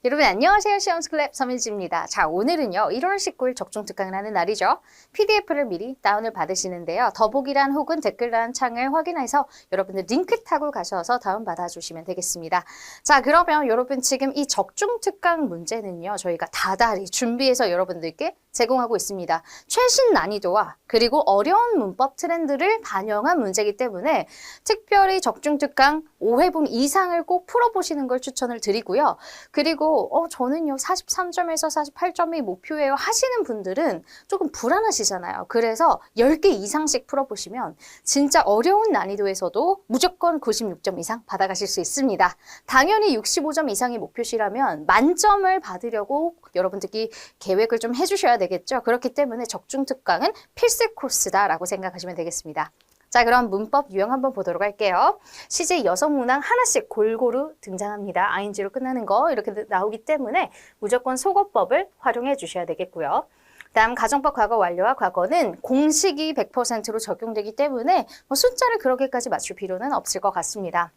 여러분 안녕하세요. 시험스클랩 서민지입니다. 자, 오늘은요 1월 19일 적중특강을 하는 날이죠. PDF를 미리 다운을 받으시는데요. 더보기란 혹은 댓글란 창을 확인해서 여러분들 링크 타고 가셔서 다운받아 주시면 되겠습니다. 자, 그러면 여러분 지금 이 적중특강 문제는요 저희가 다달이 준비해서 여러분들께 제공하고 있습니다. 최신 난이도와 그리고 어려운 문법 트렌드를 반영한 문제이기 때문에 특별히 적중특강 5회분 이상을 꼭 풀어보시는 걸 추천을 드리고요. 그리고 저는요 43점에서 48점이 목표예요 하시는 분들은 조금 불안하시잖아요. 그래서 10개 이상씩 풀어보시면 진짜 어려운 난이도에서도 무조건 96점 이상 받아가실 수 있습니다. 당연히 65점 이상이 목표시라면 만점을 받으려고 여러분들이 계획을 좀 해주셔야 되겠죠. 그렇기 때문에 적중특강은 필수 코스다라고 생각하시면 되겠습니다. 자, 그럼 문법 유형 한번 보도록 할게요. 시제 여성 문항 하나씩 골고루 등장합니다. ing로 끝나는 거 이렇게 나오기 때문에 무조건 속어법을 활용해 주셔야 되겠고요. 다음 가정법 과거 완료와 과거는 공식이 100%로 적용되기 때문에 숫자를 그렇게까지 맞출 필요는 없을 것 같습니다.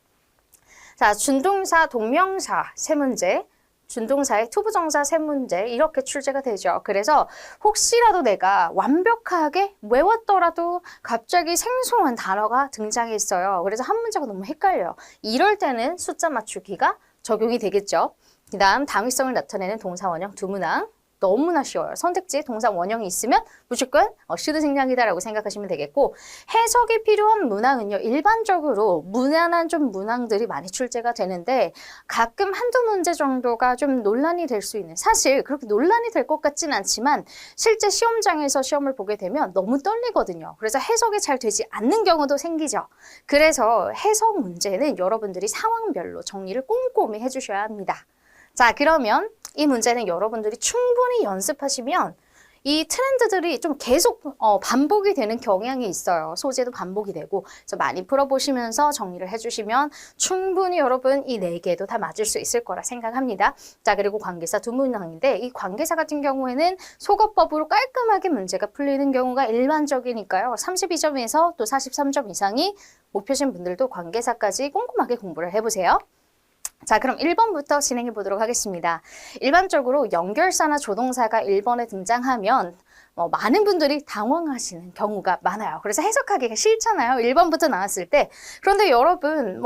자, 준동사, 동명사 세 문제. 준동사의 투부정사 세 문제 이렇게 출제가 되죠. 그래서 혹시라도 내가 완벽하게 외웠더라도 갑자기 생소한 단어가 등장했어요. 그래서 한 문제가 너무 헷갈려요. 이럴 때는 숫자 맞추기가 적용이 되겠죠. 그 다음 당위성을 나타내는 동사 원형 두 문항. 너무나 쉬워요. 선택지 동사 원형이 있으면 무조건 시드생략이다라고 생각하시면 되겠고, 해석이 필요한 문항은요 일반적으로 무난한 좀 문항들이 많이 출제가 되는데 가끔 한두 문제 정도가 좀 논란이 될 수 있는, 사실 그렇게 논란이 될 것 같진 않지만 실제 시험장에서 시험을 보게 되면 너무 떨리거든요. 그래서 해석이 잘 되지 않는 경우도 생기죠. 그래서 해석 문제는 여러분들이 상황별로 정리를 꼼꼼히 해주셔야 합니다. 자, 그러면 이 문제는 여러분들이 충분히 연습하시면 이 트렌드들이 좀 계속 반복이 되는 경향이 있어요. 소재도 반복이 되고. 그래서 많이 풀어보시면서 정리를 해주시면 충분히 여러분 이 4개도 다 맞을 수 있을 거라 생각합니다. 자, 그리고 관계사 두 문항인데 이 관계사 같은 경우에는 속어법으로 깔끔하게 문제가 풀리는 경우가 일반적이니까요. 32점에서 또 43점 이상이 목표신 분들도 관계사까지 꼼꼼하게 공부를 해보세요. 자, 그럼 1번부터 진행해 보도록 하겠습니다. 일반적으로 연결사나 조동사가 1번에 등장하면 많은 분들이 당황하시는 경우가 많아요. 그래서 해석하기가 싫잖아요. 1번부터 나왔을 때. 그런데 여러분,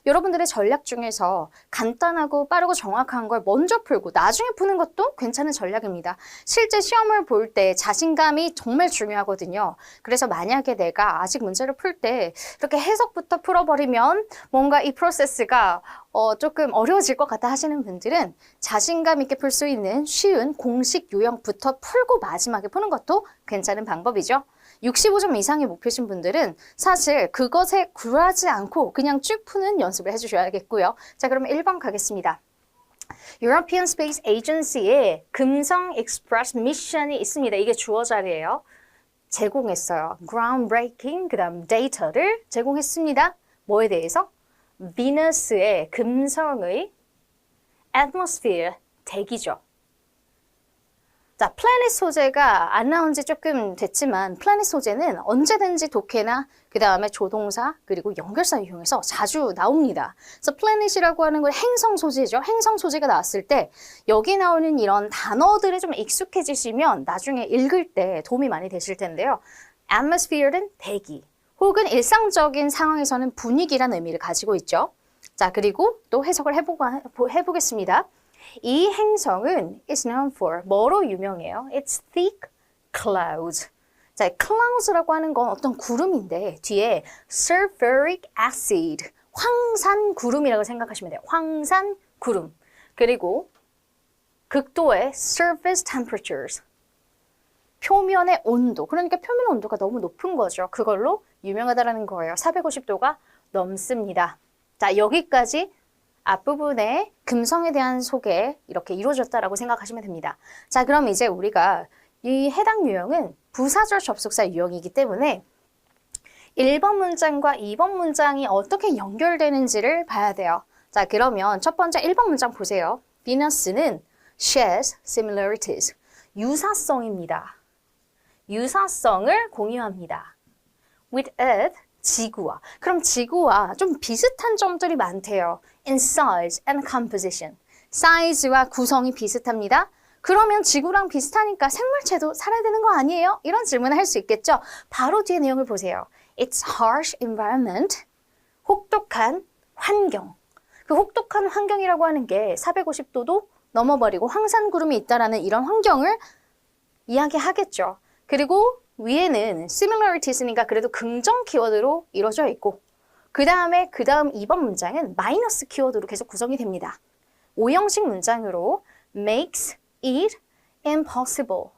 여러분들의 전략 중에서 간단하고 빠르고 정확한 걸 먼저 풀고 나중에 푸는 것도 괜찮은 전략입니다. 실제 시험을 볼 때 자신감이 정말 중요하거든요. 그래서 만약에 내가 아직 문제를 풀 때 이렇게 해석부터 풀어버리면 뭔가 이 프로세스가 조금 어려워질 것 같다 하시는 분들은 자신감 있게 풀 수 있는 쉬운 공식 유형부터 풀고 마지막에 푸는 것도 괜찮은 방법이죠. 65점 이상의 목표신 분들은 사실 그것에 굴하지 않고 그냥 쭉 푸는 연습을 해주셔야겠고요. 자, 그러면 1번 가겠습니다. European Space Agency에 금성 익스프레스 미션이 있습니다. 이게 주어 자리예요. 제공했어요. groundbreaking, 그 다음 데이터를 제공했습니다. 뭐에 대해서? 비너스의 금성의 atmosphere, 대기죠. 자, 플래닛 소재가 안 나온 지 조금 됐지만 플래닛 소재는 언제든지 독해나 그 다음에 조동사 그리고 연결사 이용해서 자주 나옵니다. 그래서 플래닛이라고 하는 건 행성 소재죠. 행성 소재가 나왔을 때 여기 나오는 이런 단어들에 좀 익숙해지시면 나중에 읽을 때 도움이 많이 되실 텐데요. atmosphere는 대기. 혹은 일상적인 상황에서는 분위기라는 의미를 가지고 있죠. 자, 그리고 또 해석을 해보겠습니다. 이 행성은 is known for 뭐로 유명해요? It's thick clouds. 자, clouds라고 하는 건 어떤 구름인데 뒤에 sulfuric acid, 황산 구름이라고 생각하시면 돼요. 황산 구름. 그리고 극도의 surface temperatures. 표면의 온도, 그러니까 표면 온도가 너무 높은 거죠. 그걸로 유명하다라는 거예요. 450도가 넘습니다. 자, 여기까지 앞부분에 금성에 대한 소개 이렇게 이루어졌다라고 생각하시면 됩니다. 자, 그럼 이제 우리가 이 해당 유형은 부사절 접속사 유형이기 때문에 1번 문장과 2번 문장이 어떻게 연결되는지를 봐야 돼요. 자, 그러면 첫 번째 1번 문장 보세요. 비너스는 shares similarities, 유사성입니다. 유사성을 공유합니다. with Earth, 지구와. 그럼 지구와 좀 비슷한 점들이 많대요. in size and composition. 사이즈와 구성이 비슷합니다. 그러면 지구랑 비슷하니까 생물체도 살아야 되는 거 아니에요? 이런 질문을 할 수 있겠죠. 바로 뒤에 내용을 보세요. It's harsh environment. 혹독한 환경. 그 혹독한 환경이라고 하는 게 450도도 넘어버리고 황산구름이 있다라는 이런 환경을 이야기하겠죠. 그리고 위에는 similarities니까 그래도 긍정 키워드로 이루어져 있고 그 다음 2번 문장은 마이너스 키워드로 계속 구성이 됩니다. 5형식 문장으로 makes it impossible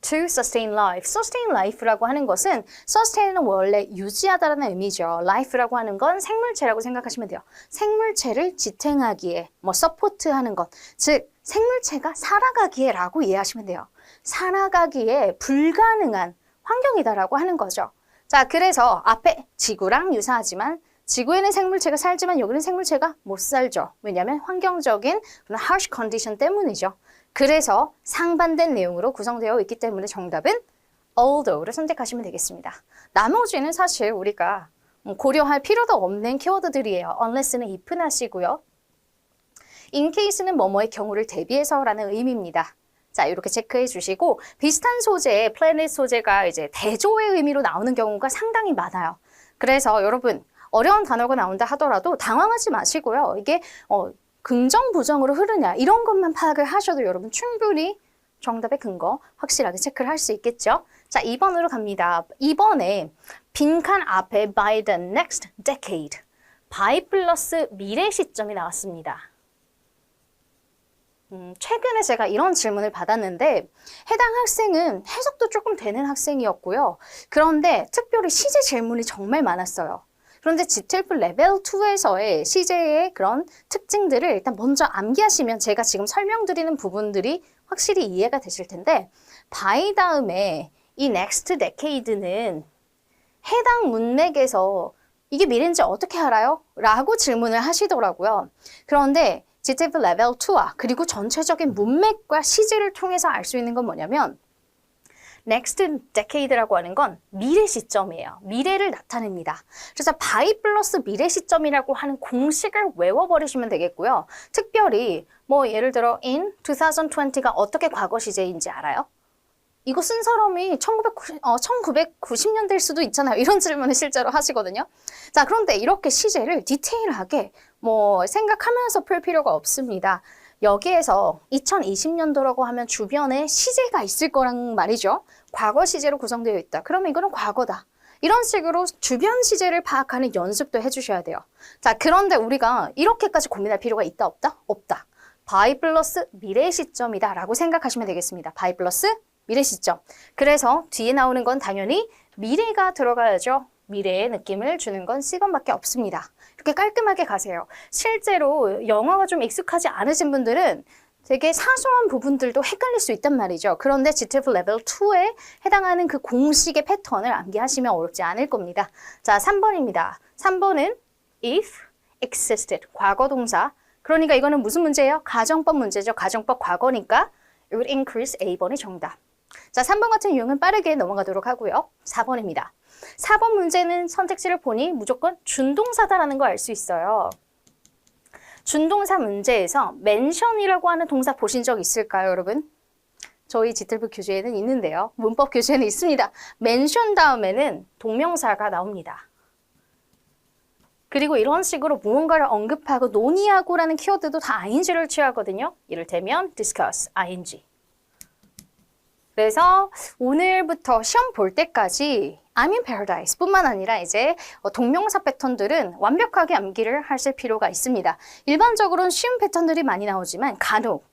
to sustain life. sustain life라고 하는 것은 sustain은 원래 유지하다라는 의미죠. life라고 하는 건 생물체라고 생각하시면 돼요. 생물체를 지탱하기에 support하는 것. 즉 생물체가 살아가기에 라고 이해하시면 돼요. 살아가기에 불가능한 환경이다라고 하는 거죠. 자, 그래서 앞에 지구랑 유사하지만 지구에는 생물체가 살지만 여기는 생물체가 못 살죠. 왜냐하면 환경적인 그런 harsh condition 때문이죠. 그래서 상반된 내용으로 구성되어 있기 때문에 정답은 although를 선택하시면 되겠습니다. 나머지는 사실 우리가 고려할 필요도 없는 키워드들이에요. unless는 if는 하시고요. in case는 뭐뭐의 경우를 대비해서라는 의미입니다. 자, 이렇게 체크해 주시고 비슷한 소재의 planet 소재가 이제 대조의 의미로 나오는 경우가 상당히 많아요. 그래서 여러분 어려운 단어가 나온다 하더라도 당황하지 마시고요. 이게 긍정, 부정으로 흐르냐 이런 것만 파악을 하셔도 여러분 충분히 정답의 근거 확실하게 체크를 할 수 있겠죠. 자, 2번으로 갑니다. 2번에 빈칸 앞에 by the next decade by 플러스 미래 시점이 나왔습니다. 최근에 제가 이런 질문을 받았는데 해당 학생은 해석도 조금 되는 학생이었고요. 그런데 특별히 시제 질문이 정말 많았어요. 그런데 GTLF 레벨 2에서의 시제의 그런 특징들을 일단 먼저 암기하시면 제가 지금 설명드리는 부분들이 확실히 이해가 되실 텐데 by 다음에 이 next decade는 해당 문맥에서 이게 미래인지 어떻게 알아요? 라고 질문을 하시더라고요. 그런데 GTLF 레벨 2와 그리고 전체적인 문맥과 시제를 통해서 알 수 있는 건 뭐냐면 next decade라고 하는 건 미래 시점이에요. 미래를 나타냅니다. 그래서 by 플러스 미래 시점이라고 하는 공식을 외워버리시면 되겠고요. 특별히 뭐 예를 들어 in 2020가 어떻게 과거 시제인지 알아요? 이거 쓴 사람이 1990년대일 수도 있잖아요. 이런 질문을 실제로 하시거든요. 자, 그런데 이렇게 시제를 디테일하게 뭐 생각하면서 풀 필요가 없습니다. 여기에서 2020년도라고 하면 주변에 시제가 있을 거란 말이죠. 과거 시제로 구성되어 있다. 그러면 이거는 과거다. 이런 식으로 주변 시제를 파악하는 연습도 해주셔야 돼요. 자, 그런데 우리가 이렇게까지 고민할 필요가 있다, 없다? 없다. by 플러스 미래 시점이다 라고 생각하시면 되겠습니다. by 플러스 미래 시점. 그래서 뒤에 나오는 건 당연히 미래가 들어가야죠. 미래의 느낌을 주는 건 C번밖에 없습니다. 이렇게 깔끔하게 가세요. 실제로 영어가 좀 익숙하지 않으신 분들은 되게 사소한 부분들도 헷갈릴 수 있단 말이죠. 그런데 GTLF 레벨 2에 해당하는 그 공식의 패턴을 암기하시면 어렵지 않을 겁니다. 자, 3번입니다. 3번은 if existed, 과거 동사. 그러니까 이거는 무슨 문제예요? 가정법 문제죠. 가정법 과거니까 it would increase A번이 정답. 자, 3번 같은 유형은 빠르게 넘어가도록 하고요. 4번입니다. 4번 문제는 선택지를 보니 무조건 준동사다라는 걸 알 수 있어요. 준동사 문제에서 mention이라고 하는 동사 보신 적 있을까요, 여러분? 저희 GTLF 교재에는 있는데요. 문법 교재에는 있습니다. mention 다음에는 동명사가 나옵니다. 그리고 이런 식으로 무언가를 언급하고 논의하고라는 키워드도 다 ing를 취하거든요. 이를테면 discuss, ing. 그래서 오늘부터 시험 볼 때까지 I'm in paradise 뿐만 아니라 이제 동명사 패턴들은 완벽하게 암기를 하실 필요가 있습니다. 일반적으로는 쉬운 패턴들이 많이 나오지만 간혹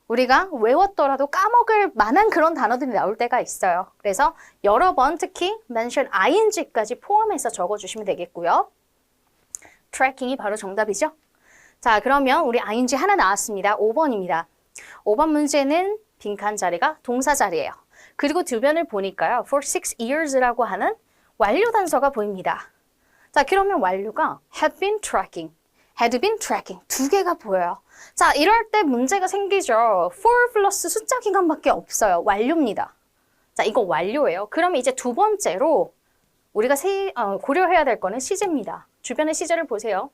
우리가 외웠더라도 까먹을 만한 그런 단어들이 나올 때가 있어요. 그래서 여러 번 특히 mention ing까지 포함해서 적어주시면 되겠고요. 트래킹이 바로 정답이죠. 자, 그러면 우리 ing 하나 나왔습니다. 5번입니다. 5번 문제는 빈칸 자리가 동사 자리예요. 그리고 주변을 보니까요. For 6 years라고 하는 완료 단서가 보입니다. 자, 그러면 완료가 had been tracking, had been tracking 두 개가 보여요. 자, 이럴 때 문제가 생기죠. for 플러스 숫자 기간밖에 없어요. 완료입니다. 자, 이거 완료예요. 그러면 이제 두 번째로 우리가 고려해야 될 거는 시제입니다. 주변의 시제를 보세요.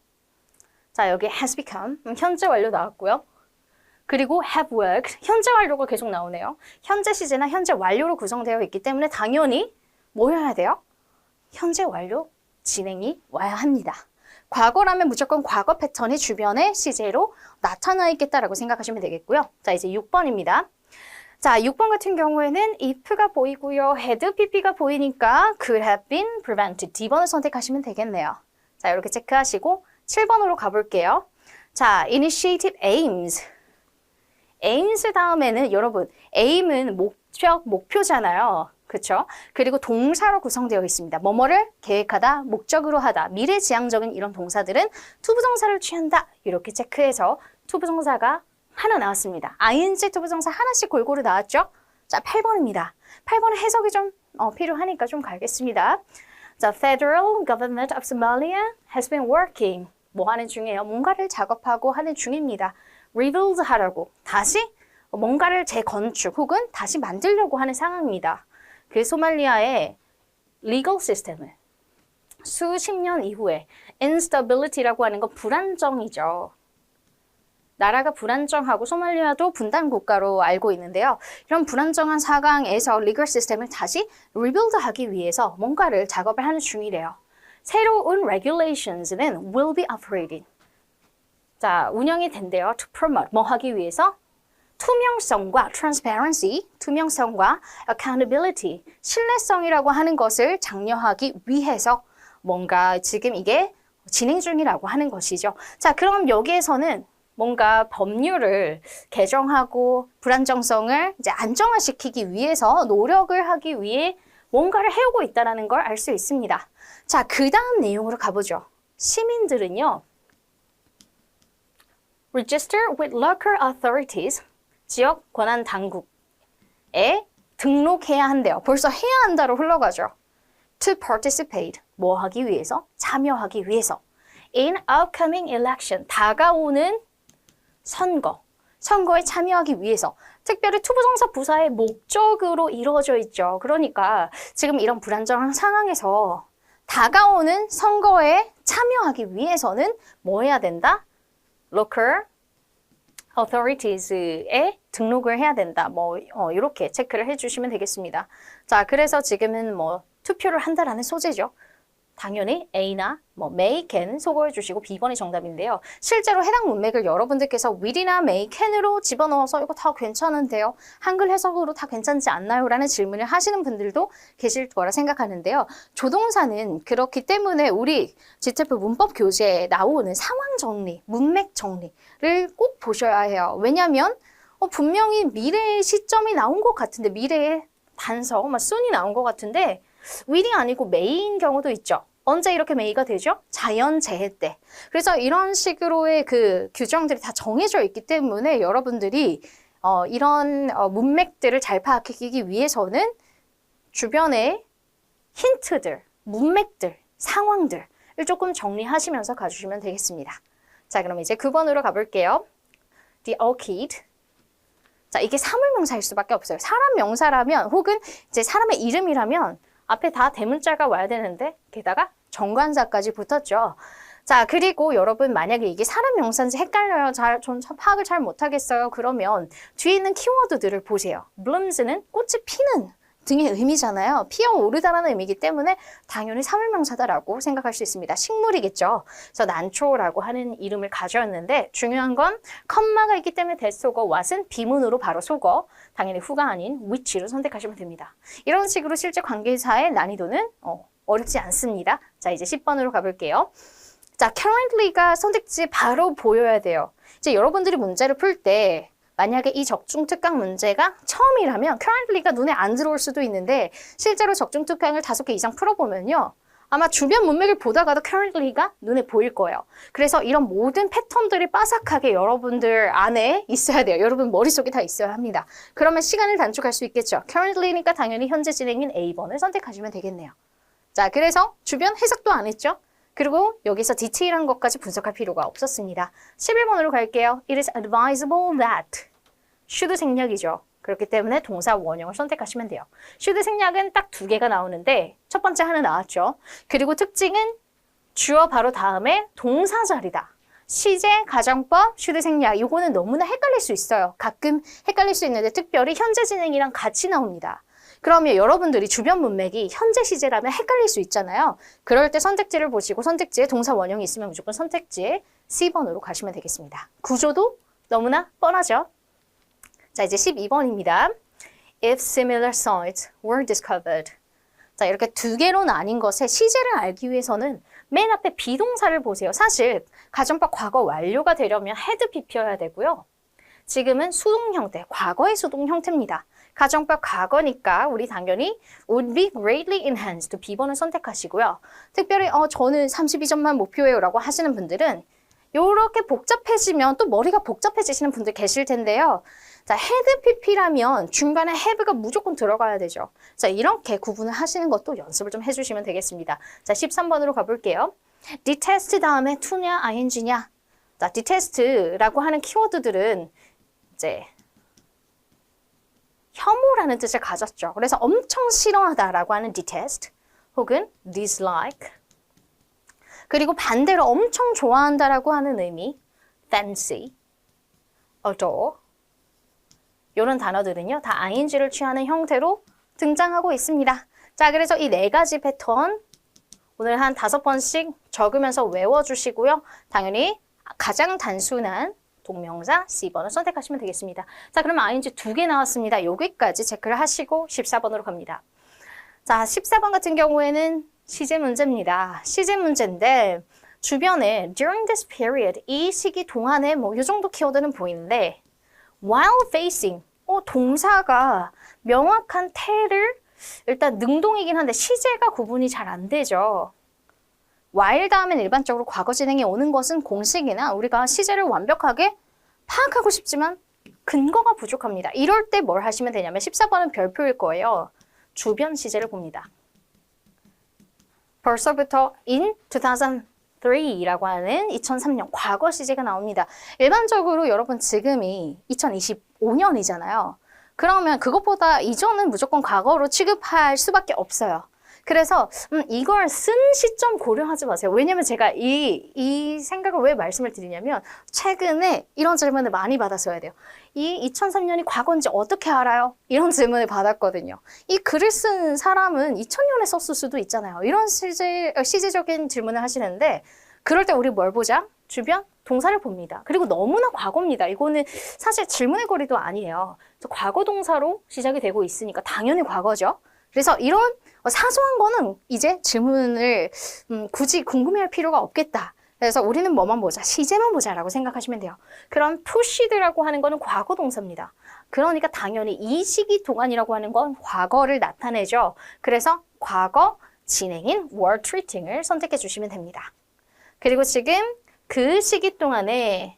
자, 여기 has become, 현재 완료 나왔고요. 그리고 have worked, 현재 완료가 계속 나오네요. 현재 시제나 현재 완료로 구성되어 있기 때문에 당연히 뭐여야 돼요? 현재 완료 진행이 와야 합니다. 과거라면 무조건 과거 패턴이 주변의 시제로 나타나 있겠다라고 생각하시면 되겠고요. 자, 이제 6번입니다. 자, 6번 같은 경우에는 if가 보이고요. had pp가 보이니까 could have been prevented. D번을 선택하시면 되겠네요. 자, 이렇게 체크하시고 7번으로 가볼게요. 자, initiative aims. aims 다음에는 여러분, aim은 목표잖아요. 그렇죠? 그리고 동사로 구성되어 있습니다. 뭐뭐를 계획하다, 목적으로 하다, 미래지향적인 이런 동사들은 투부정사를 취한다. 이렇게 체크해서 투부정사가 하나 나왔습니다. ing 투부정사 하나씩 골고루 나왔죠? 자, 8번입니다. 8번은 해석이 좀 필요하니까 좀 가겠습니다. 자, Federal Government of Somalia has been working. 뭐 하는 중이에요? 뭔가를 작업하고 하는 중입니다. rebuild 하라고. 다시 뭔가를 재건축 혹은 다시 만들려고 하는 상황입니다. 그 소말리아의 legal 시스템을 수십 년 이후에 instability라고 하는 건 불안정이죠. 나라가 불안정하고 소말리아도 분단 국가로 알고 있는데요. 이런 불안정한 상황에서 legal 시스템을 다시 rebuild 하기 위해서 뭔가를 작업을 하는 중이래요. 새로운 regulations는 will be operating. 자, 운영이 된대요. to promote. 뭐 하기 위해서? 투명성과 transparency, 투명성과 accountability, 신뢰성이라고 하는 것을 장려하기 위해서 뭔가 지금 이게 진행 중이라고 하는 것이죠. 자, 그럼 여기에서는 뭔가 법률을 개정하고 불안정성을 이제 안정화시키기 위해서 노력을 하기 위해 뭔가를 해오고 있다는 걸 알 수 있습니다. 자, 그 다음 내용으로 가보죠. 시민들은요, register with local authorities, 지역 권한 당국에 등록해야 한대요. 벌써 해야 한다로 흘러가죠. To participate, 뭐 하기 위해서? 참여하기 위해서. In upcoming election, 다가오는 선거에 참여하기 위해서. 특별히 투부정사 부사의 목적으로 이루어져 있죠. 그러니까 지금 이런 불안정한 상황에서 다가오는 선거에 참여하기 위해서는 뭐 해야 된다? Local authorities에 등록을 해야 된다. 이렇게 체크를 해주시면 되겠습니다. 자, 그래서 지금은 투표를 한다라는 소재죠. 당연히 A나 may, can 소거해 주시고 B번이 정답인데요. 실제로 해당 문맥을 여러분들께서 will이나 may, can으로 집어넣어서 이거 다 괜찮은데요. 한글 해석으로 다 괜찮지 않나요? 라는 질문을 하시는 분들도 계실 거라 생각하는데요. 조동사는 그렇기 때문에 우리 GTF 문법 교재에 나오는 상황 정리, 문맥 정리를 꼭 보셔야 해요. 왜냐하면 분명히 미래의 시점이 나온 것 같은데, 미래의 단서, soon이 나온 것 같은데 will이 아니고 may인 경우도 있죠. 언제 이렇게 may가 되죠? 자연재해 때. 그래서 이런 식으로의 그 규정들이 다 정해져 있기 때문에 여러분들이 이런 문맥들을 잘 파악하기 위해서는 주변의 힌트들, 문맥들, 상황들을 조금 정리하시면서 가주시면 되겠습니다. 자, 그럼 이제 9번으로 가볼게요. The orchid. 자, 이게 사물명사일 수밖에 없어요. 사람 명사라면 혹은 이제 사람의 이름이라면 앞에 다 대문자가 와야 되는데 게다가 정관사까지 붙었죠. 자, 그리고 여러분 만약에 이게 사람 명사인지 헷갈려요. 전 파악을 잘 못하겠어요. 그러면 뒤에 있는 키워드들을 보세요. blooms는 꽃이 피는 등의 의미잖아요. 피어오르다라는 의미이기 때문에 당연히 사물명사다라고 생각할 수 있습니다. 식물이겠죠. 그래서 난초라고 하는 이름을 가져왔는데 중요한 건 컴마가 있기 때문에 대속어, what은 비문으로 바로 속어, 당연히 who가 아닌 which로 선택하시면 됩니다. 이런 식으로 실제 관계사의 난이도는 어렵지 않습니다. 자, 이제 10번으로 가볼게요. 자, currently가 선택지 바로 보여야 돼요. 이제 여러분들이 문제를 풀 때 만약에 이 적중특강 문제가 처음이라면 currently가 눈에 안 들어올 수도 있는데 실제로 적중특강을 5개 이상 풀어보면요. 아마 주변 문맥을 보다가도 currently가 눈에 보일 거예요. 그래서 이런 모든 패턴들이 빠삭하게 여러분들 안에 있어야 돼요. 여러분 머릿속에 다 있어야 합니다. 그러면 시간을 단축할 수 있겠죠. currently니까 당연히 현재 진행인 A번을 선택하시면 되겠네요. 자, 그래서 주변 해석도 안 했죠. 그리고 여기서 디테일한 것까지 분석할 필요가 없었습니다. 11번으로 갈게요. It is advisable that. should 생략이죠. 그렇기 때문에 동사 원형을 선택하시면 돼요. should 생략은 딱 2개가 나오는데 첫 번째 하나 나왔죠. 그리고 특징은 주어 바로 다음에 동사 자리다. 시제, 가정법, should 생략 이거는 너무나 헷갈릴 수 있어요. 가끔 헷갈릴 수 있는데 특별히 현재 진행이랑 같이 나옵니다. 그러면 여러분들이 주변 문맥이 현재 시제라면 헷갈릴 수 있잖아요. 그럴 때 선택지를 보시고 선택지에 동사 원형이 있으면 무조건 선택지에 C번으로 가시면 되겠습니다. 구조도 너무나 뻔하죠. 자, 이제 12번입니다. If similar sites were discovered. 자, 이렇게 두 개로 나뉜 것의 시제를 알기 위해서는 맨 앞에 비동사를 보세요. 사실 가정법 과거 완료가 되려면 had pp여야 되고요. 지금은 수동 형태, 과거의 수동 형태입니다. 가정법 과거니까 우리 당연히 would be greatly enhanced B번을 선택하시고요. 특별히 저는 32점만 목표예요 라고 하시는 분들은 이렇게 복잡해지면 또 머리가 복잡해지시는 분들 계실 텐데요. 자, had pp라면 중간에 have가 무조건 들어가야 되죠. 자, 이렇게 구분을 하시는 것도 연습을 좀 해주시면 되겠습니다. 자, 13번으로 가볼게요. detest 다음에 to냐, ing냐. 자, detest라고 하는 키워드들은 이제 혐오라는 뜻을 가졌죠. 그래서 엄청 싫어하다라고 하는 detest 혹은 dislike. 그리고 반대로 엄청 좋아한다라고 하는 의미 fancy, adore. 이런 단어들은요. 다 ing를 취하는 형태로 등장하고 있습니다. 자, 그래서 이 네 가지 패턴 오늘 한 5번씩 적으면서 외워주시고요. 당연히 가장 단순한 동명사 C번을 선택하시면 되겠습니다. 자, 그러면 ing 2개 나왔습니다. 여기까지 체크를 하시고 14번으로 갑니다. 자, 14번 같은 경우에는 시제 문제입니다. 시제 문제인데 주변에 during this period, 이 시기 동안에 뭐 이 정도 키워드는 보이는데 while facing, 동사가 명확한 태를 일단 능동이긴 한데 시제가 구분이 잘 안 되죠. while 다음엔 일반적으로 과거 진행이 오는 것은 공식이나 우리가 시제를 완벽하게 파악하고 싶지만 근거가 부족합니다. 이럴 때 뭘 하시면 되냐면 14번은 별표일 거예요. 주변 시제를 봅니다. 벌써부터 in 2003라고 하는 2003년 과거 시제가 나옵니다. 일반적으로 여러분 지금이 2025년이잖아요. 그러면 그것보다 이전은 무조건 과거로 취급할 수밖에 없어요. 그래서 이걸 쓴 시점 고려하지 마세요. 왜냐면 제가 이 생각을 왜 말씀을 드리냐면 최근에 이런 질문을 많이 받았어야 돼요. 이 2003년이 과거인지 어떻게 알아요? 이런 질문을 받았거든요. 이 글을 쓴 사람은 2000년에 썼을 수도 있잖아요. 이런 시제적인 질문을 하시는데 그럴 때 우리 뭘 보자? 주변 동사를 봅니다. 그리고 너무나 과거입니다. 이거는 사실 질문의 거리도 아니에요. 과거 동사로 시작이 되고 있으니까 당연히 과거죠. 그래서 이런 사소한 거는 이제 질문을 굳이 궁금해할 필요가 없겠다. 그래서 우리는 뭐만 보자, 시제만 보자라고 생각하시면 돼요. 그럼 proceed라고 하는 거는 과거 동사입니다. 그러니까 당연히 이 시기 동안이라고 하는 건 과거를 나타내죠. 그래서 과거 진행인 were treating을 선택해 주시면 됩니다. 그리고 지금 그 시기 동안에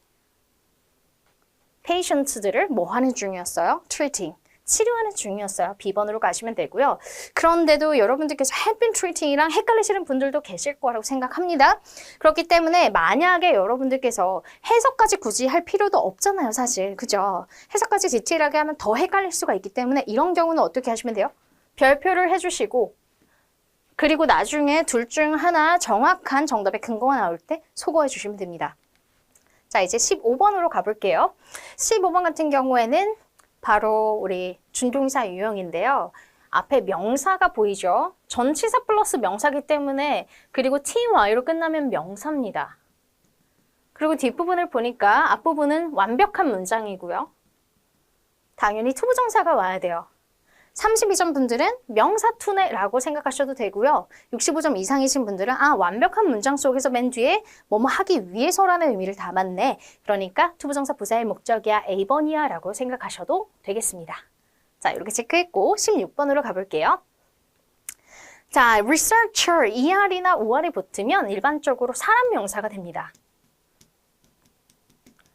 patients들을 뭐 하는 중이었어요? treating. 치료하는 중이었어요. B번으로 가시면 되고요. 그런데도 여러분들께서 have been treating이랑 헷갈리시는 분들도 계실 거라고 생각합니다. 그렇기 때문에 만약에 여러분들께서 해석까지 굳이 할 필요도 없잖아요. 사실. 그죠? 해석까지 디테일하게 하면 더 헷갈릴 수가 있기 때문에 이런 경우는 어떻게 하시면 돼요? 별표를 해주시고 그리고 나중에 둘 중 하나 정확한 정답의 근거가 나올 때 소거해 주시면 됩니다. 자, 이제 15번으로 가볼게요. 15번 같은 경우에는 바로 우리 준동사 유형인데요. 앞에 명사가 보이죠? 전치사 플러스 명사기 때문에 그리고 ty로 끝나면 명사입니다. 그리고 뒷부분을 보니까 앞부분은 완벽한 문장이고요. 당연히 투부정사가 와야 돼요. 32점 분들은 명사 투네라고 생각하셔도 되고요. 65점 이상이신 분들은 완벽한 문장 속에서 맨 뒤에 뭐뭐 하기 위해서라는 의미를 담았네. 그러니까 투부정사 부사의 목적이야 A번이야 라고 생각하셔도 되겠습니다. 자, 이렇게 체크했고 16번으로 가볼게요. 자, researcher, ER이나 OR이 붙으면 일반적으로 사람 명사가 됩니다.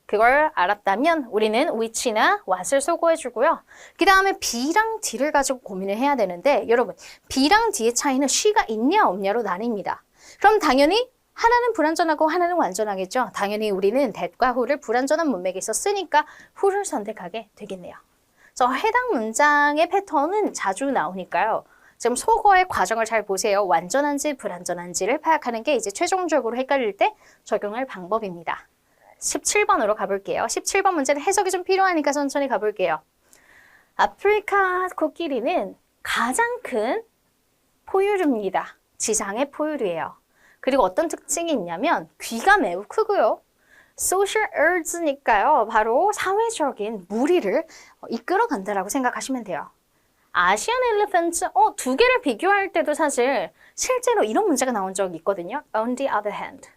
그걸 알았다면 우리는 which나 what을 소거해주고요. 그 다음에 B랑 D를 가지고 고민을 해야 되는데 여러분 B랑 D의 차이는 she가 있냐 없냐로 나뉩니다. 그럼 당연히 하나는 불완전하고 하나는 완전하겠죠. 당연히 우리는 that과 who를 불완전한 문맥에서 쓰니까 who를 선택하게 되겠네요. 그래서 해당 문장의 패턴은 자주 나오니까요. 지금 소거의 과정을 잘 보세요. 완전한지 불완전한지를 파악하는 게 이제 최종적으로 헷갈릴 때 적용할 방법입니다. 17번으로 가볼게요. 17번 문제는 해석이 좀 필요하니까 천천히 가볼게요. 아프리카 코끼리는 가장 큰 포유류입니다. 지상의 포유류예요. 그리고 어떤 특징이 있냐면 귀가 매우 크고요. social urge니까요. 바로 사회적인 무리를 이끌어간다라고 생각하시면 돼요. 아시안 엘리펀트, 두 개를 비교할 때도 사실 실제로 이런 문제가 나온 적이 있거든요. On the other hand.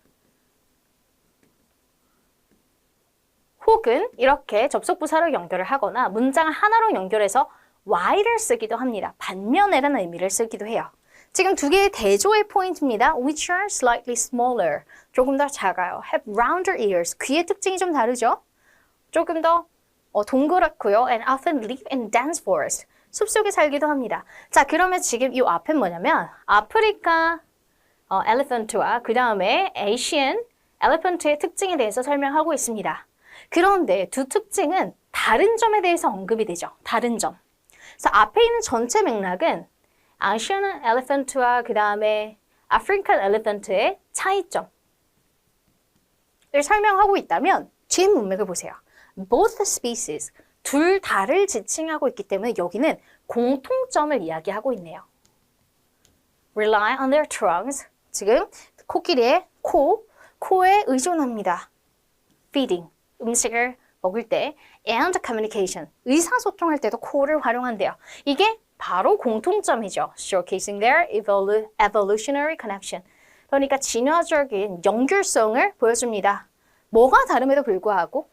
혹은 이렇게 접속부사로 연결을 하거나 문장을 하나로 연결해서 why를 쓰기도 합니다. 반면에라는 의미를 쓰기도 해요. 지금 두 개의 대조의 포인트입니다. Which are slightly smaller. 조금 더 작아요. Have rounder ears. 귀의 특징이 좀 다르죠? 조금 더 동그랗고요. And often live in dense forest. 숲속에 살기도 합니다. 자, 그러면 지금 이 앞에 뭐냐면 아프리카 엘리펀트와 그 다음에 에이시안 엘리펀트의 특징에 대해서 설명하고 있습니다. 그런데 두 특징은 다른 점에 대해서 언급이 되죠. 다른 점. 그래서 앞에 있는 전체 맥락은 아시안 엘리펀트와 그 다음에 아프리칸 엘리펀트의 차이점을 설명하고 있다면 뒤에 문맥을 보세요. Both species, 둘 다를 지칭하고 있기 때문에 여기는 공통점을 이야기하고 있네요. Rely on their trunks, 지금 코끼리의 코에 의존합니다. Feeding, 음식을 먹을 때 and communication, 의사소통할 때도 코를 활용한대요. 이게 바로 공통점이죠. Showcasing their evolutionary connection. 그러니까 진화적인 연결성을 보여줍니다. 뭐가 다름에도 불구하고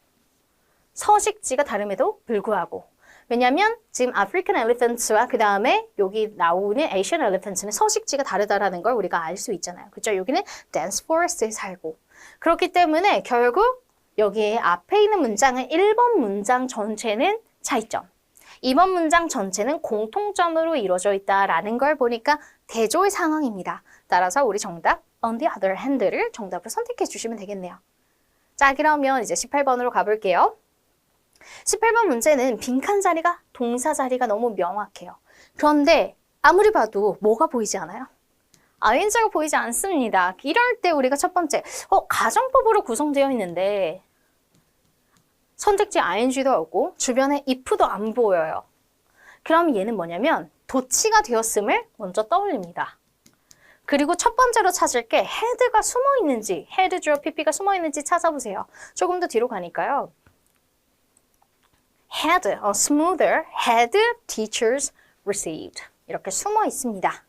서식지가 다름에도 불구하고 왜냐하면 지금 아프리칸 엘리펀트와 그 다음에 여기 나오는 에이시안 엘리펀트는 서식지가 다르다라는 걸 우리가 알 수 있잖아요. 그렇죠? 여기는 dense forest에 살고 그렇기 때문에 결국 여기 앞에 있는 문장은 1번 문장 전체는 차이점 2번 문장 전체는 공통점으로 이루어져 있다라는 걸 보니까 대조의 상황입니다. 따라서 우리 정답 on the other hand를 정답으로 선택해 주시면 되겠네요. 자, 그러면 이제 18번으로 가볼게요. 18번 문제는 빈칸 자리가 동사 자리가 너무 명확해요. 그런데 아무리 봐도 뭐가 보이지 않아요? ing가 보이지 않습니다. 이럴 때 우리가 첫 번째 가정법으로 구성되어 있는데 선택지 ing도 없고 주변에 if도 안 보여요. 그럼 얘는 뭐냐면 도치가 되었음을 먼저 떠올립니다. 그리고 첫 번째로 찾을 게 had가 숨어 있는지, had 주어 pp가 숨어 있는지 찾아보세요. 조금 더 뒤로 가니까요. had, smoother, had teachers received. 이렇게 숨어 있습니다.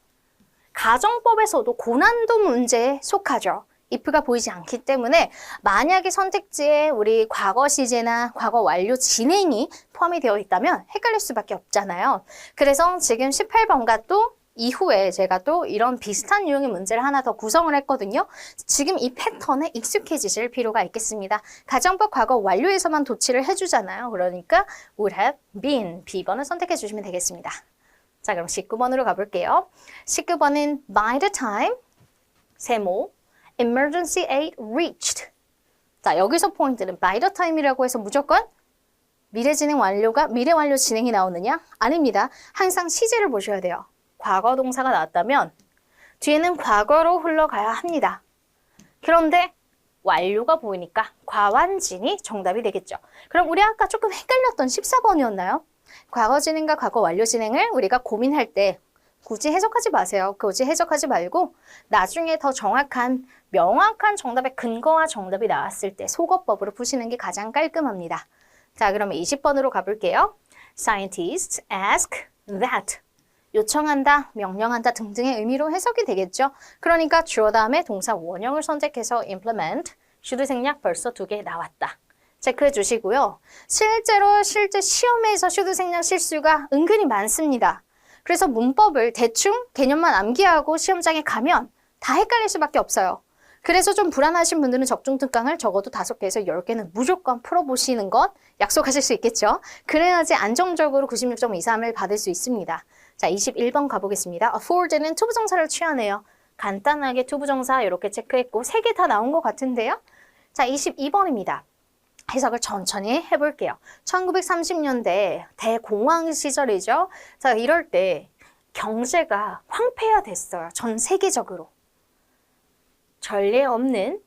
가정법에서도 고난도 문제에 속하죠. if가 보이지 않기 때문에 만약에 선택지에 우리 과거 시제나 과거 완료 진행이 포함이 되어 있다면 헷갈릴 수밖에 없잖아요. 그래서 지금 18번과 또 이후에 제가 또 이런 비슷한 유형의 문제를 하나 더 구성을 했거든요. 지금 이 패턴에 익숙해지실 필요가 있겠습니다. 가정법 과거 완료에서만 도치를 해주잖아요. 그러니까 would have been B번을 선택해 주시면 되겠습니다. 자, 그럼 19번으로 가볼게요. 19번은 by the time 세모 emergency aid reached. 자, 여기서 포인트는 by the time이라고 해서 무조건 미래 진행 완료가 미래 완료 진행이 나오느냐? 아닙니다. 항상 시제를 보셔야 돼요. 과거 동사가 나왔다면 뒤에는 과거로 흘러가야 합니다. 그런데 완료가 보이니까 과완진이 정답이 되겠죠. 그럼 우리 아까 조금 헷갈렸던 14번이었나요? 과거 진행과 과거 완료 진행을 우리가 고민할 때 굳이 해석하지 마세요. 굳이 해석하지 말고 나중에 더 정확한 명확한 정답의 근거와 정답이 나왔을 때 속어법으로 푸시는 게 가장 깔끔합니다. 자, 그러면 20번으로 가볼게요. Scientists ask that. 요청한다, 명령한다 등등의 의미로 해석이 되겠죠. 그러니까 주어 다음에 동사 원형을 선택해서 implement, should 생략 벌써 2개 나왔다. 체크해 주시고요. 실제 시험에서 should 생략 실수가 은근히 많습니다. 그래서 문법을 대충 개념만 암기하고 시험장에 가면 다 헷갈릴 수밖에 없어요. 그래서 좀 불안하신 분들은 적중특강을 적어도 5개에서 10개는 무조건 풀어보시는 것 약속하실 수 있겠죠. 그래야지 안정적으로 96점 이상을 받을 수 있습니다. 자, 21번 가보겠습니다. afford는 투부정사를 취하네요. 간단하게 투부정사 이렇게 체크했고 3개 다 나온 것 같은데요. 자, 22번입니다. 해석을 천천히 해볼게요. 1930년대 대공황 시절이죠. 자, 이럴 때 경제가 황폐화됐어요. 전 세계적으로. 전례 없는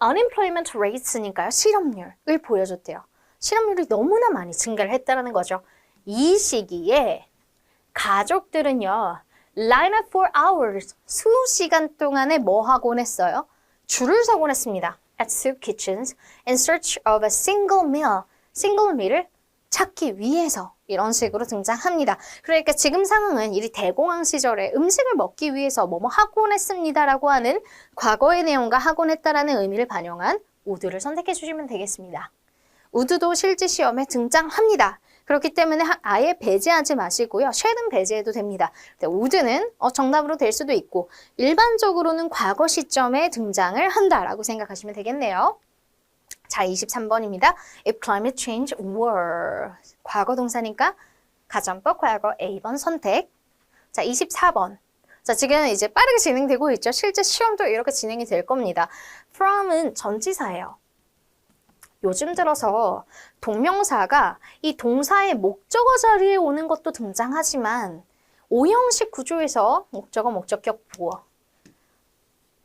unemployment rates니까요. 실업률을 보여줬대요. 실업률이 너무나 많이 증가를 했다는 거죠. 이 시기에 가족들은요. line up for hours, 수시간 동안에 뭐 하곤 했어요? 줄을 서곤 했습니다. at soup kitchens in search of a single meal. single meal을 찾기 위해서 이런 식으로 등장합니다. 그러니까 지금 상황은 이 대공황 시절에 음식을 먹기 위해서 뭐뭐 하곤 했습니다라고 하는 과거의 내용과 하곤 했다라는 의미를 반영한 would를 선택해 주시면 되겠습니다. would도 실제 시험에 등장합니다. 그렇기 때문에 아예 배제하지 마시고요. shall은 배제해도 됩니다. would는 정답으로 될 수도 있고 일반적으로는 과거 시점에 등장을 한다라고 생각하시면 되겠네요. 자, 23번입니다. If climate change were. 과거 동사니까 가정법 과거 A번 선택. 자, 24번. 자, 지금 이제 빠르게 진행되고 있죠. 실제 시험도 이렇게 진행이 될 겁니다. from은 전치사예요. 요즘 들어서 동명사가 이 동사의 목적어 자리에 오는 것도 등장하지만 오형식 구조에서 목적어, 목적격, 보어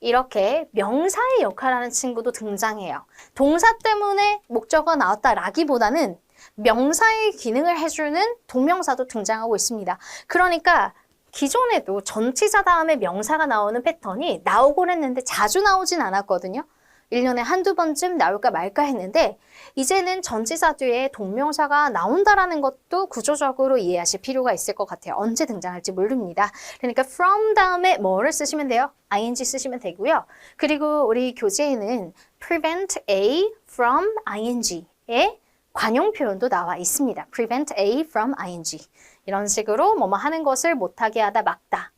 이렇게 명사의 역할을 하는 친구도 등장해요. 동사 때문에 목적어가 나왔다라기보다는 명사의 기능을 해주는 동명사도 등장하고 있습니다. 그러니까 기존에도 전치사 다음에 명사가 나오는 패턴이 나오곤 했는데 자주 나오진 않았거든요. 1년에 한두 번쯤 나올까 말까 했는데 이제는 전치사 뒤에 동명사가 나온다라는 것도 구조적으로 이해하실 필요가 있을 것 같아요. 언제 등장할지 모릅니다. 그러니까 from 다음에 뭐를 쓰시면 돼요? ing 쓰시면 되고요. 그리고 우리 교재에는 prevent A from ing의 관용 표현도 나와 있습니다. prevent A from ing. 이런 식으로 뭐뭐 하는 것을 못하게 하다, 막다.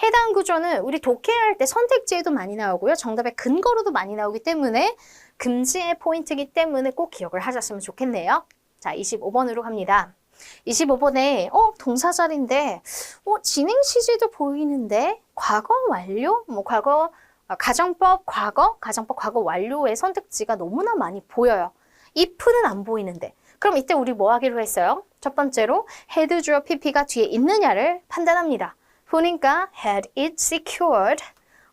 해당 구조는 우리 독해할 때 선택지에도 많이 나오고요. 정답의 근거로도 많이 나오기 때문에 금지의 포인트이기 때문에 꼭 기억을 하셨으면 좋겠네요. 자, 25번으로 갑니다. 25번에 동사 자리인데 진행 시제도 보이는데 과거 완료? 과거 가정법 과거 완료의 선택지가 너무나 많이 보여요. if는 안 보이는데 그럼 이때 우리 뭐 하기로 했어요? 첫 번째로 had 주어 PP가 뒤에 있느냐를 판단합니다. 보니까 had it secured,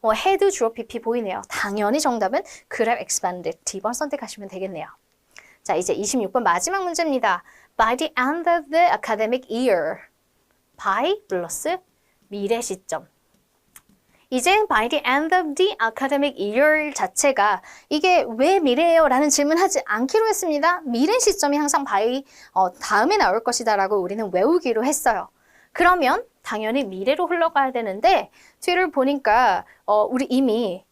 had 주어 PP 보이네요. 당연히 정답은 could have expanded. D번 선택하시면 되겠네요. 자, 이제 26번 마지막 문제입니다. By the end of the academic year. by 플러스 미래 시점. 이제 by the end of the academic year 자체가 이게 왜 미래예요? 라는 질문하지 않기로 했습니다. 미래 시점이 항상 by 다음에 나올 것이다 라고 우리는 외우기로 했어요. 그러면 당연히 미래로 흘러가야 되는데 뒤를 보니까 우리 이미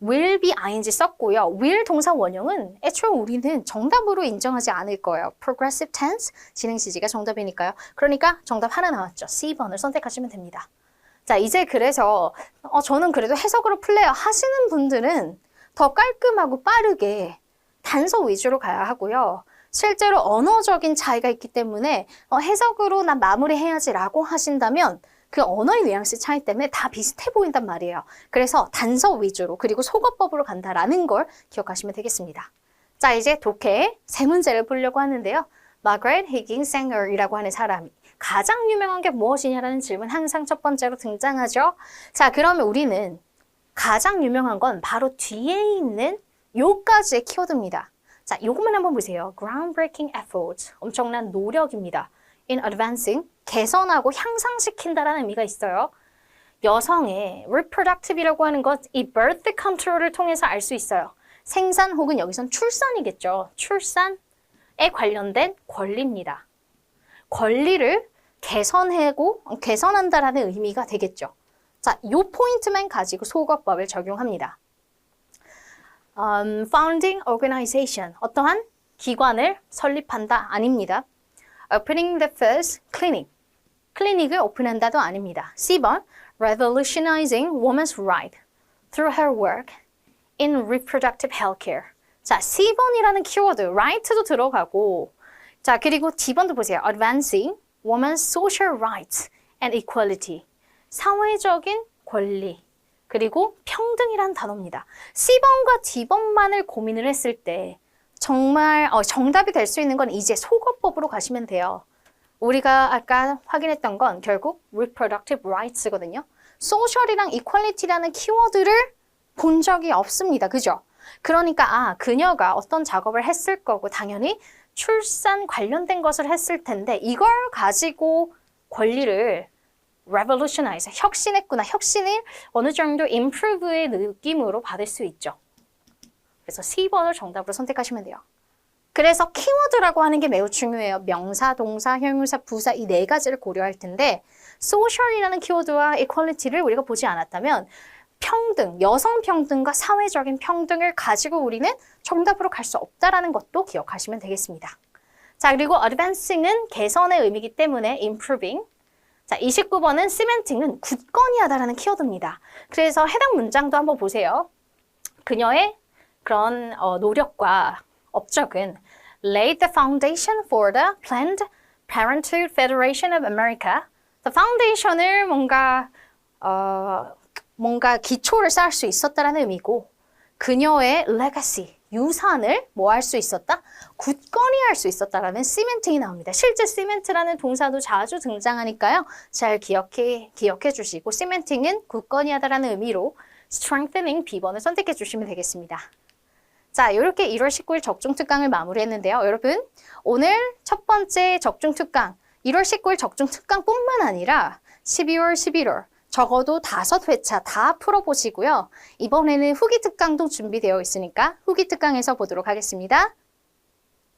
will be ing 썼고요. will 동사 원형은 애초에 우리는 정답으로 인정하지 않을 거예요. progressive tense, 진행 시제가 정답이니까요. 그러니까 정답 하나 나왔죠. C번을 선택하시면 됩니다. 자, 이제 그래서 저는 그래도 해석으로 풀래요 하시는 분들은 더 깔끔하고 빠르게 단서 위주로 가야 하고요. 실제로 언어적인 차이가 있기 때문에 해석으로 난 마무리해야지 라고 하신다면 그 언어의 뉘앙스 차이 때문에 다 비슷해 보인단 말이에요. 그래서 단서 위주로 그리고 속어법으로 간다라는 걸 기억하시면 되겠습니다. 자, 이제 독해 세 문제를 보려고 하는데요. 마거렛 히긴스 생어이라고 하는 사람이 가장 유명한 게 무엇이냐라는 질문 항상 첫 번째로 등장하죠. 자, 그러면 우리는 가장 유명한 건 바로 뒤에 있는 요까지의 키워드입니다. 자, 요것만 한번 보세요. groundbreaking effort, 엄청난 노력입니다. in advancing, 개선하고 향상시킨다라는 의미가 있어요. 여성의 reproductive이라고 하는 것, 이 birth control을 통해서 알 수 있어요. 생산 혹은 여기선 출산이겠죠. 출산에 관련된 권리입니다. 권리를 개선한다라는 의미가 되겠죠. 자, 요 포인트만 가지고 속어법을 적용합니다. founding organization, 어떠한 기관을 설립한다 아닙니다. opening the first clinic, 클리닉을 오픈한다도 아닙니다. C번, revolutionizing women's right through her work in reproductive healthcare. 자, C번이라는 키워드, right도 들어가고, 자, 그리고 D번도 보세요. advancing women's social rights and equality, 사회적인 권리, 그리고 평등이라는 단어입니다. C번과 D번만을 고민을 했을 때 정말 정답이 될 수 있는 건 이제 속어법으로 가시면 돼요. 우리가 아까 확인했던 건 결국 reproductive rights거든요. social이랑 equality라는 키워드를 본 적이 없습니다. 그죠? 그러니까 그녀가 어떤 작업을 했을 거고 당연히 출산 관련된 것을 했을 텐데 이걸 가지고 권리를 revolutionize, 혁신했구나. 혁신을 어느 정도 improve의 느낌으로 받을 수 있죠. 그래서 C번을 정답으로 선택하시면 돼요. 그래서 키워드라고 하는 게 매우 중요해요. 명사, 동사, 형용사, 부사 이 네 가지를 고려할 텐데 social이라는 키워드와 equality를 우리가 보지 않았다면 평등, 여성 평등과 사회적인 평등을 가지고 우리는 정답으로 갈 수 없다라는 것도 기억하시면 되겠습니다. 자, 그리고 advancing은 개선의 의미이기 때문에 improving. 자, 29번은 cementing은 굳건히 하다라는 키워드입니다. 그래서 해당 문장도 한번 보세요. 그녀의 그런 노력과 업적은 laid the foundation for the Planned Parenthood Federation of America. The foundation을 뭔가 기초를 쌓을 수 있었다라는 의미고 그녀의 legacy, 유산을 뭐 할 수 있었다? 굳건히 할 수 있었다라는 cementing이 나옵니다. 실제 cement라는 동사도 자주 등장하니까요. 잘 기억해 주시고 cementing은 굳건히 하다라는 의미로 strengthening B번을 선택해 주시면 되겠습니다. 자, 이렇게 1월 19일 적중특강을 마무리했는데요. 여러분, 오늘 첫 번째 적중특강, 1월 19일 적중특강뿐만 아니라 12월, 11월 적어도 5회차 다 풀어보시고요. 이번에는 후기특강도 준비되어 있으니까 후기특강에서 보도록 하겠습니다.